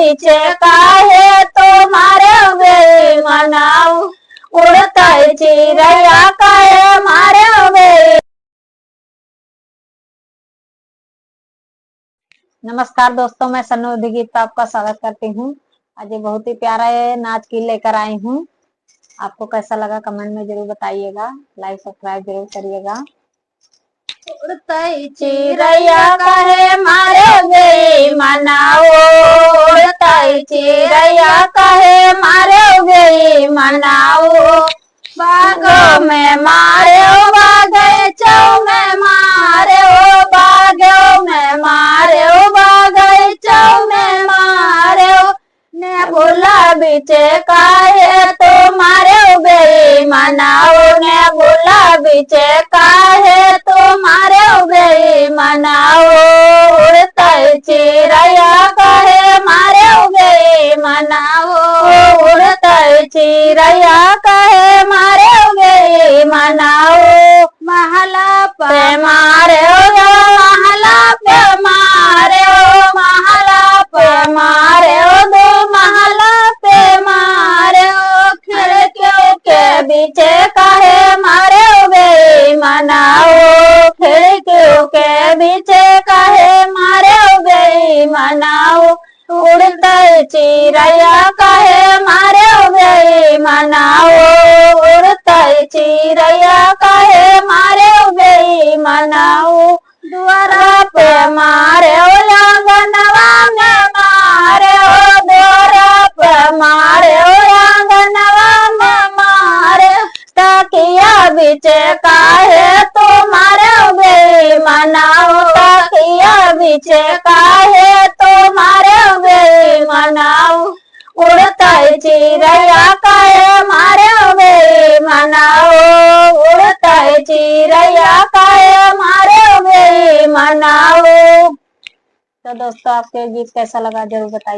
बीचे काहे तो मारे बेईमानाऊ उड़ता चिड़ैया काहे मारे बे। नमस्कार दोस्तों, मैं सन्नू गीता आपका स्वागत करती हूँ। आज ये बहुत ही प्यारा नाच की लेकर आई हूँ। आपको कैसा लगा कमेंट में जरूर बताइएगा, लाइक सब्सक्राइब जरूर करिएगा। उड़ता चिड़ैया काहे मारे बेईमानाऊ उड़ता चिड़ैया काहे मारे बेईमानाऊ बागों में मारे बागीचों में मारे बागों में मारे बागीचों में मारे ने भूला बीचे काहे तो मारे बेईमानाऊ ने भूला बीचे काहे तो मारे बेईमानाऊ उड़ता चिड़ैया काहे मारे बेईमानाऊ उड़ता चिड़ैया काहे मारे बेईमानाऊ महला पे मारे महला पे मारे महला पे मारे दो महला पे मारे खिड़कियों के बीचे काहे मारे बेईमानाऊ खिड़कियों के बीचे काहे मारे बेईमानाऊ उड़ता चिड़ैया काहे मारे बेईमानाऊ उड़ता चिड़ैया काहे मारे बेईमानाऊ द्वारा पे मारे आंगनवा में मारे द्वारा पे मारे आंगनवा में मारे तकिया बीचे काहे तो मारे बेईमानाऊ तकिया बीचे काहे तो मारे बेईमानाऊ उड़ता चिड़ैया काहे मारे बेईमानाऊ उड़ता चिड़ैया काहे मारे बेईमानाऊ। तो दोस्तों, आपके गीत कैसा लगा जरूर बताइए।